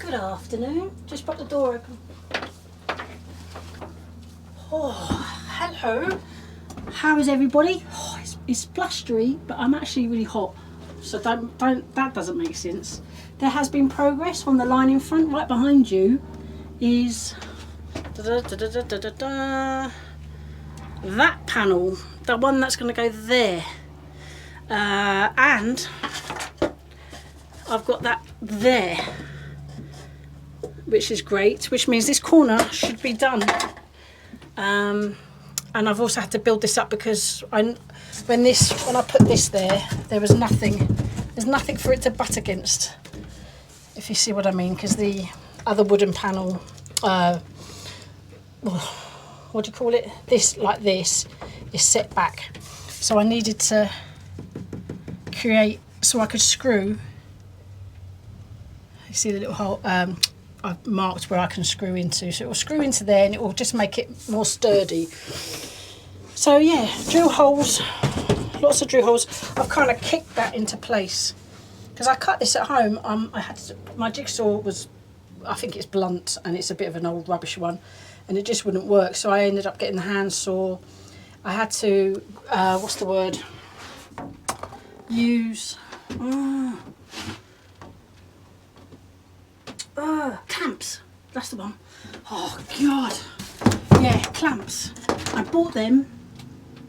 Good afternoon. Just pop the door open. Oh, hello. How is everybody? Oh, it's blustery, but I'm actually really hot. So don't. That doesn't make sense. There has been progress on the line in front. Right behind you is that panel, the one that's going to go there, and I've got that there, which is great, which means this corner should be done. And I've also had to build this up because when I put this there was nothing. There's nothing for it to butt against, if you see what I mean, because the other wooden panel, what do you call it? This is set back. So I needed to create so I could screw. You see the little hole I've marked where I can screw into. So it will screw into there and it will just make it more sturdy. So yeah, drill holes, lots of drill holes. I've kind of kicked that into place. Because I cut this at home, my jigsaw was, I think it's blunt and it's a bit of an old rubbish one. And it just wouldn't work. So I ended up getting the hand saw. I had to, use... clamps, that's the one. Oh god, yeah, clamps. I bought them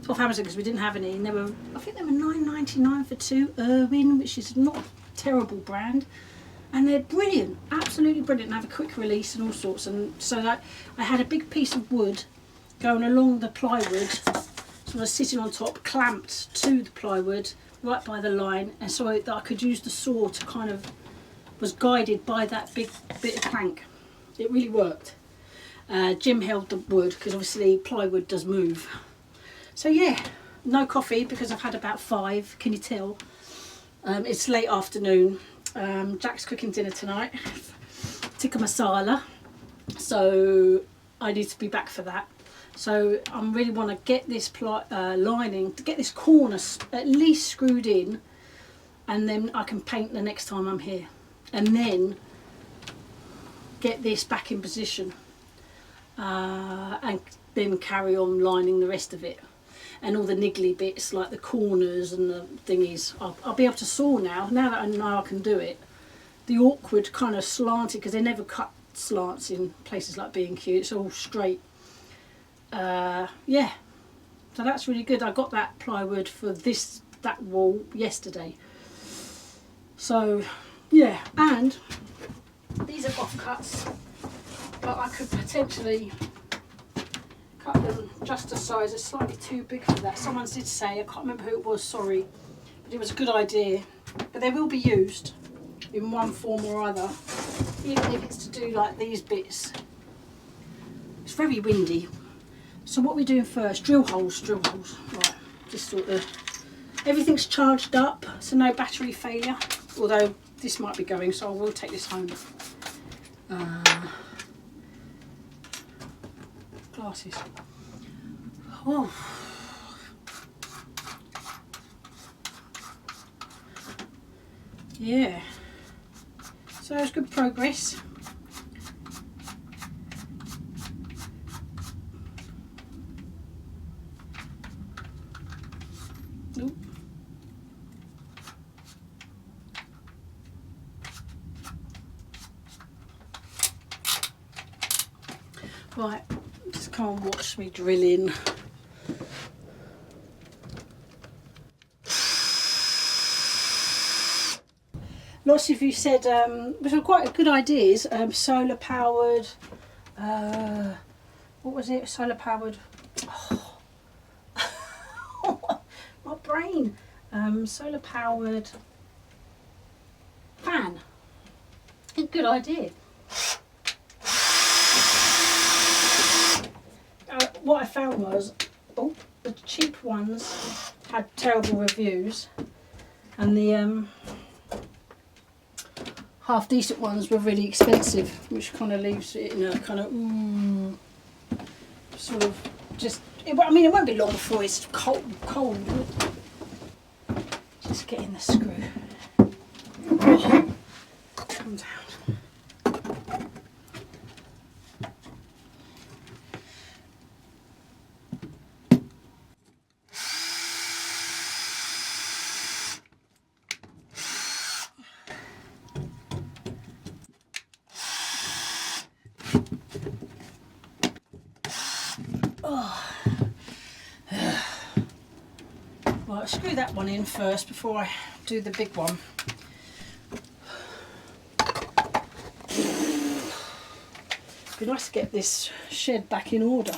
off Amazon because we didn't have any, and I think they were £9.99 for two. Irwin, which is not a terrible brand, and they're brilliant, absolutely brilliant. They have a quick release and all sorts. And so that I had a big piece of wood going along the plywood, sort of sitting on top, clamped to the plywood right by the line, and so that I could use the saw to kind of, was guided by that big bit of plank. It really worked. Jim held the wood because obviously plywood does move. So yeah, no coffee because I've had about 5. Can you tell? It's late afternoon. Jack's cooking dinner tonight, tikka masala. So I need to be back for that. So I really want to get this lining, to get this corner at least screwed in, and then I can paint the next time I'm here. And then get this back in position, and then carry on lining the rest of it, and all the niggly bits like the corners and the thingies. I'll be able to saw now that I know I can do it. The awkward kind of slanted, because they never cut slants in places like B&Q, it's all straight. Yeah, so that's really good. I got that plywood for that wall yesterday. So yeah, and these are offcuts, but I could potentially cut them just a size. It's slightly too big for that. Someone did say, I can't remember who it was, sorry, but it was a good idea. But they will be used in one form or other, even if it's to do like these bits. It's very windy. So what we're doing first, drill holes. Right, just sort of, everything's charged up, so no battery failure, although this might be going, so I will take this home. Glasses. Oh. Yeah. So it's good progress. Nope. Right, just come and watch me drilling. Lots of you said, which are quite good ideas, solar powered, what was it, solar powered, my brain, solar powered fan, a good idea. What I found was, the cheap ones had terrible reviews, and the half decent ones were really expensive, which kind of leaves it in a kind of sort of just. I mean, it won't be long before it's cold. Just get in the screw. Oh, come down. Oh. Well, screw that one in first before I do the big one. It'd be nice to get this shed back in order.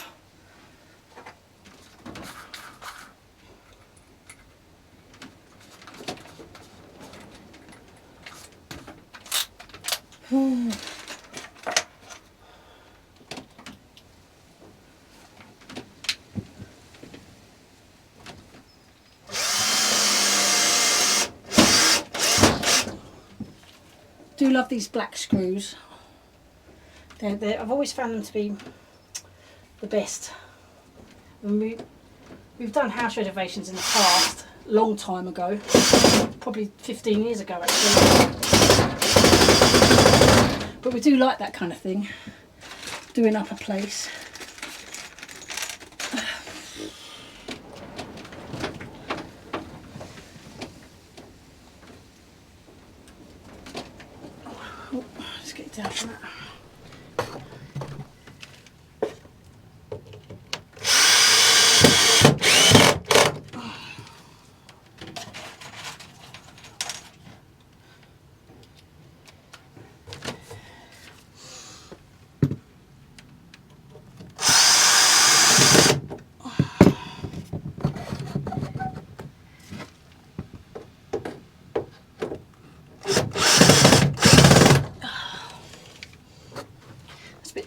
Do love these black screws. I've always found them to be the best. We've done house renovations in the past, a long time ago, probably 15 years ago actually. But we do like that kind of thing, doing up a place. Oh, let's get it down from that.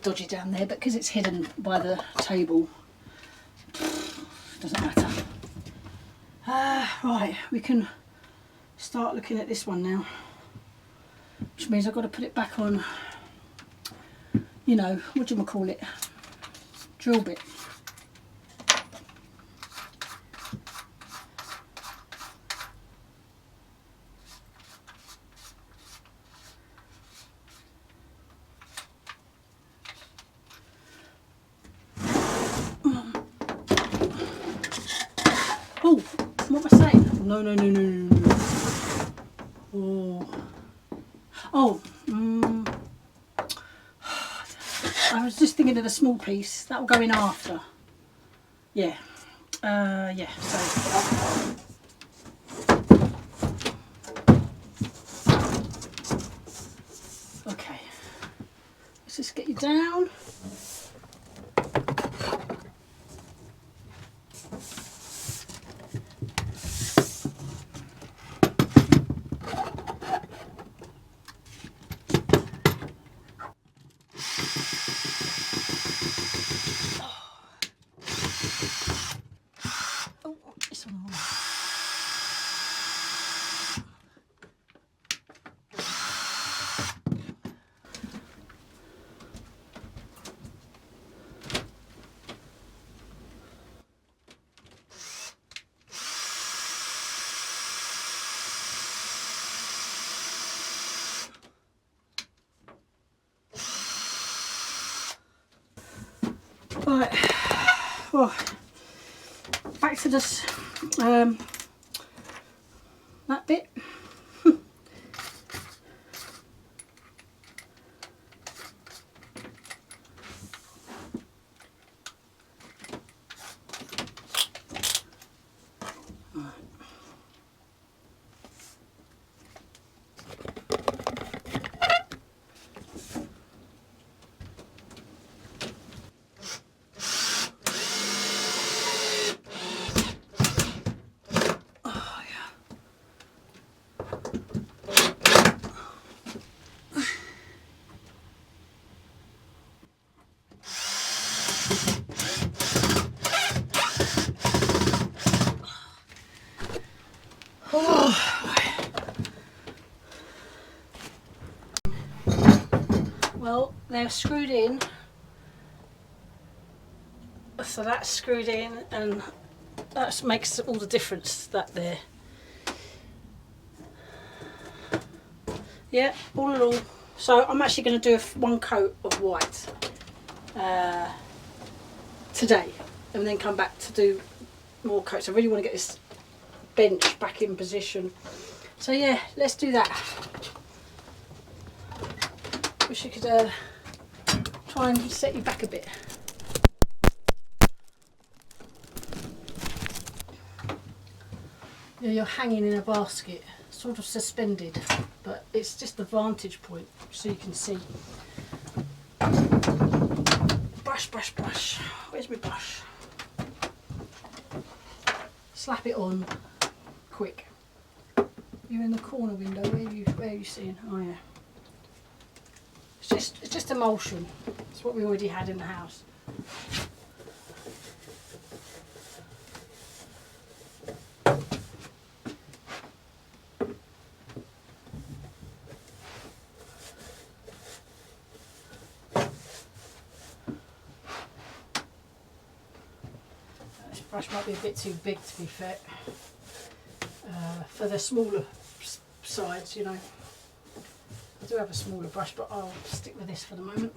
Dodgy down there, but because it's hidden by the table, doesn't matter. Right, we can start looking at this one now, which means I've got to put it back on, you know, what do you call it, drill bit. Oh, what am I saying? No. Oh, I was just thinking of the small piece. That will go in after. Yeah. Yeah, so. Okay. Let's just get you down. Right, well, back to this, that bit. Well, they're screwed in, so that's screwed in, and that makes all the difference, that there. Yeah, all in all. So I'm actually going to do one coat of white today, and then come back to do more coats. I really want to get this bench back in position. So yeah, let's do that. Wish you could try and set you back a bit. Yeah, you're hanging in a basket, sort of suspended, but it's just the vantage point so you can see. Brush, brush, brush. Where's my brush? Slap it on, quick. You're in the corner window. Where are you seeing? Oh yeah. It's just emulsion. It's what we already had in the house. This brush might be a bit too big, to be fair, for the smaller sides, you know. I do have a smaller brush, but I'll stick with this for the moment.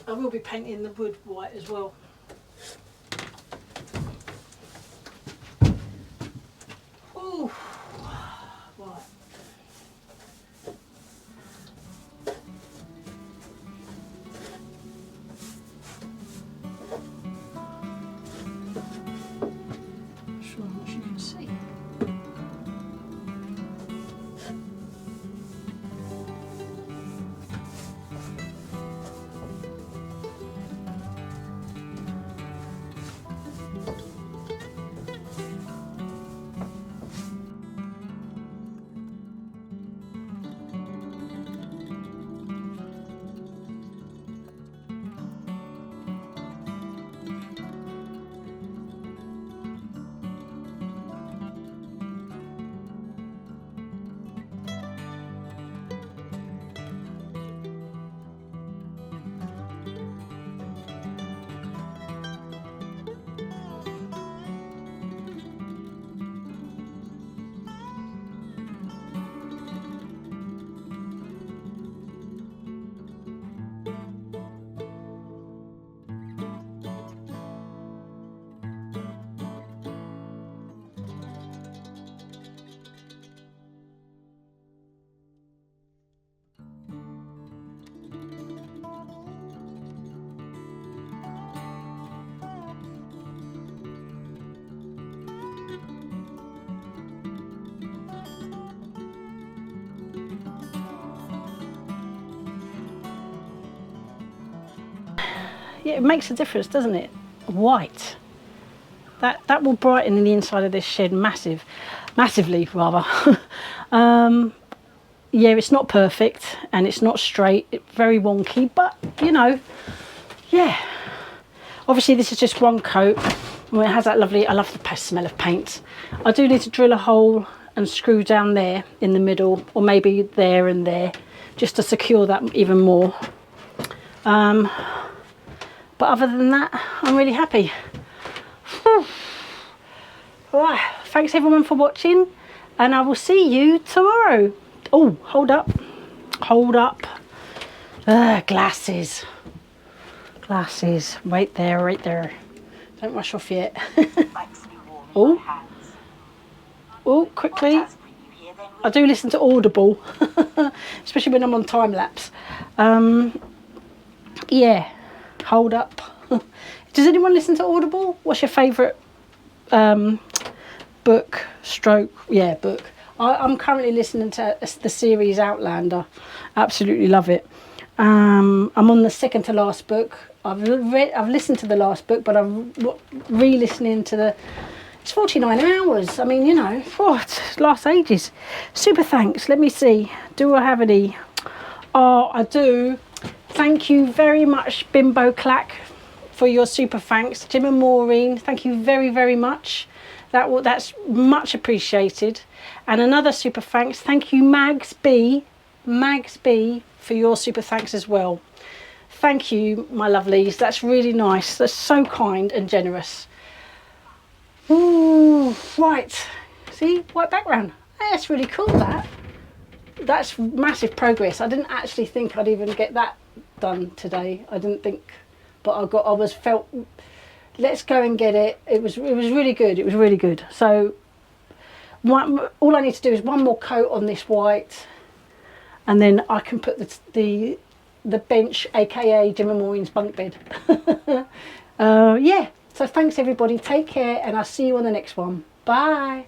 I will be painting the wood white as well. Ooh. Right. Not sure how much you can see. Yeah, it makes a difference, doesn't it? White. That will brighten the inside of this shed massively rather. Yeah, it's not perfect and it's not straight, it's very wonky, but you know, yeah. Obviously this is just one coat. Well, it has that lovely, I love the smell of paint. I do need to drill a hole and screw down there in the middle, or maybe there and there, just to secure that even more. But other than that, I'm really happy. Right, thanks everyone for watching, and I will see you tomorrow. Oh, hold up. Glasses. Right there. Don't rush off yet. Oh, quickly. I do listen to Audible, especially when I'm on time lapse. Yeah, hold up. Does anyone listen to Audible? What's your favourite book? Book. I'm currently listening to the series Outlander. Absolutely love it. I'm on the second to last book. I've listened to the last book, but I'm re-listening to it's 49 hours. I mean, you know, it lasts ages. Super thanks. Let me see. Do I have any? Oh, I do. Thank you very much, Bimbo Clack, for your super thanks. Jim and Maureen, thank you very, very much. That's much appreciated. And another super thanks. Thank you, Mags B, for your super thanks as well. Thank you, my lovelies. That's really nice. That's so kind and generous. Ooh, right. See, white background. Hey, that's really cool, that. That's massive progress. I didn't actually think I'd even get that done today. I didn't think, but let's go and get it. It was really good. So all I need to do is one more coat on this white, and then I can put the bench, aka Jim and Maureen's bunk bed. Yeah, so thanks everybody, take care, and I'll see you on the next one. Bye.